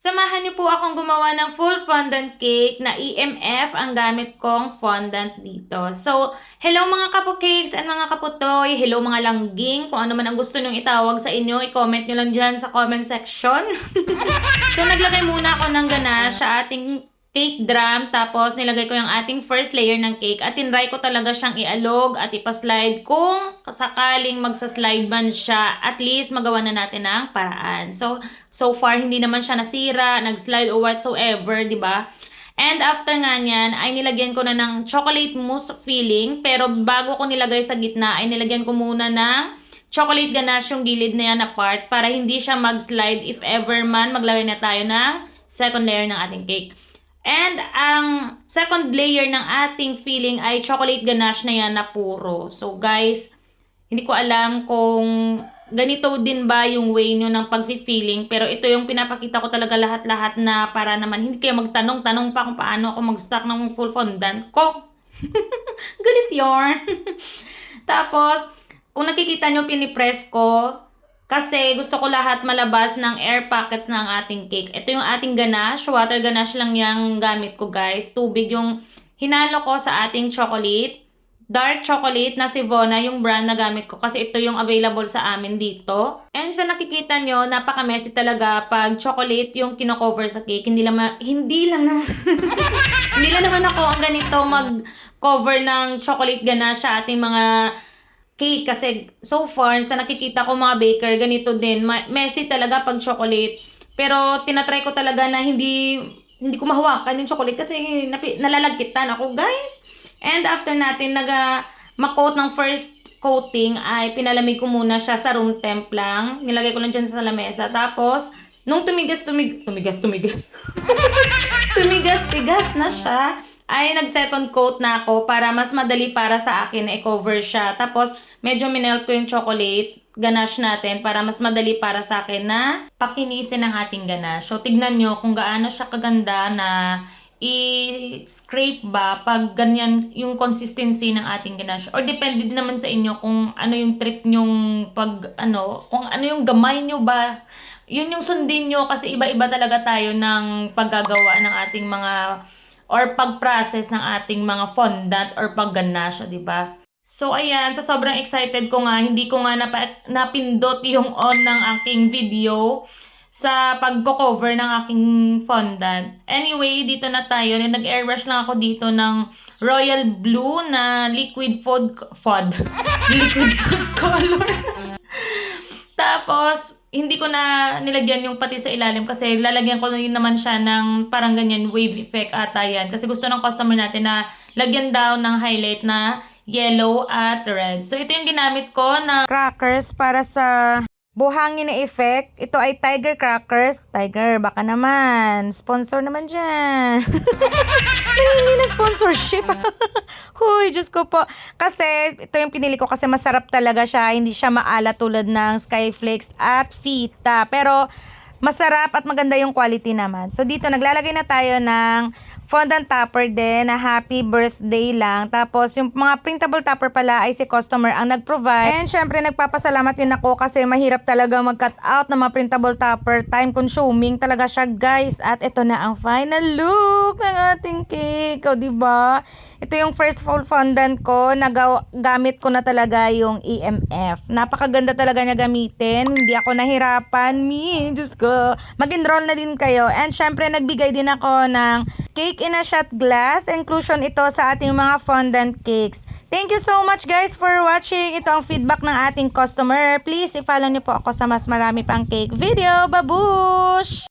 Samahan niyo po akong gumawa ng full fondant cake na EMF ang gamit kong fondant dito. So, hello mga kapo-cakes and mga kaputoy, hello mga langging, kung ano man ang gusto nyong itawag sa inyo, i-comment nyo lang dyan sa comment section. So, naglagay muna ako ng ganache sa ating cake drum, tapos nilagay ko yung ating first layer ng cake at tinry ko talaga siyang ialog at ipaslide kung sakaling magsaslide man siya, at least magawa na natin ng paraan. So far, hindi naman siya nasira, nag-slide or whatsoever, di ba? And after nga niyan, ay nilagyan ko na ng chocolate mousse filling, pero bago ko nilagay sa gitna, ay nilagyan ko muna ng chocolate ganache yung gilid na yan na part para hindi siya mag-slide if ever man maglagay na tayo ng second layer ng ating cake. And ang second layer ng ating filling ay chocolate ganache na yan na puro. So guys, hindi ko alam kung ganito din ba yung way nyo ng pag-filling. Pero ito yung pinapakita ko talaga lahat-lahat na para naman hindi kayo magtanong-tanong pa kung paano ako mag-stock ng full fondant ko. Galit yarn. Tapos, kung nakikita nyo, pinipress ko. Kasi gusto ko lahat malabas ng air pockets ng ating cake. Ito yung ating ganache. Water ganache lang yung gamit ko, guys. Tubig yung hinalo ko sa ating chocolate. Dark chocolate na Sivona yung brand na gamit ko. Kasi ito yung available sa amin dito. And sa nakikita nyo, napaka-messy talaga pag chocolate yung kino-cover sa cake. Hindi lang naman hindi lang naman ako ang ganito mag-cover ng chocolate ganache sa ating mga cake, kasi so far sa nakikita ko mga baker ganito din, messy talaga pag chocolate. Pero tinatry ko talaga na hindi ko mahawakan yung chocolate kasi nalalagkitan ako, guys. And after natin ma-coat ng first coating, ay pinalamig ko muna siya sa room temp lang. Nilagay ko lang dyan sa lamesa. Tapos nung tumigas na siya, ay nag-second coat na ako para mas madali para sa akin na i-cover siya. Tapos, medyo minelt ko yung chocolate ganache natin para mas madali para sa akin na pakinisin ang ating ganache. So, tignan nyo kung gaano siya kaganda na i-scrape ba pag ganyan yung consistency ng ating ganache. Or depende din naman sa inyo kung ano yung trip nyong kung ano yung gamay nyo ba. Yun yung sundin nyo kasi iba-iba talaga tayo ng paggagawa ng ating mga or pag-process ng ating mga fondant or pag-ganache, di ba? So, ayan, sa sobrang excited ko nga, hindi ko nga napindot yung on ng aking video sa pagko-cover ng aking fondant. Anyway, dito na tayo. Nag-airbrush lang ako dito ng Royal Blue na liquid food liquid food color. Tapos, hindi ko na nilagyan yung pati sa ilalim kasi lalagyan ko yun naman siya ng parang ganyan wave effect ata yan. Kasi gusto ng customer natin na lagyan daw ng highlight na yellow at red. So, ito yung ginamit ko na crackers para sa buhangin na effect. Ito ay Tiger Crackers. Tiger, baka naman. Sponsor naman dyan. Hindi na sponsorship. Huy, Diyos ko po. Kasi, ito yung pinili ko kasi masarap talaga siya. Hindi siya maalat tulad ng Skyflakes at Fita. Pero, masarap at maganda yung quality naman. So, dito, naglalagay na tayo ng fondant topper din na happy birthday lang. Tapos, yung mga printable topper pala ay si customer ang nag-provide. And syempre, nagpapasalamat din ako kasi mahirap talaga mag-cut out ng mga printable topper. Time consuming talaga siya, guys. At ito na ang final look ng ating cake. O, diba? Ito yung first full fondant ko. Gamit ko na talaga yung EMF. Napakaganda talaga niya gamitin. Hindi ako nahirapan. Diyos ko. Mag-enroll na din kayo. And syempre, nagbigay din ako ng cake in a shot glass. Inclusion ito sa ating mga fondant cakes. Thank you so much, guys, for watching. Ito ang feedback ng ating customer. Please, i-follow niyo po ako sa mas marami pang cake video. Babush!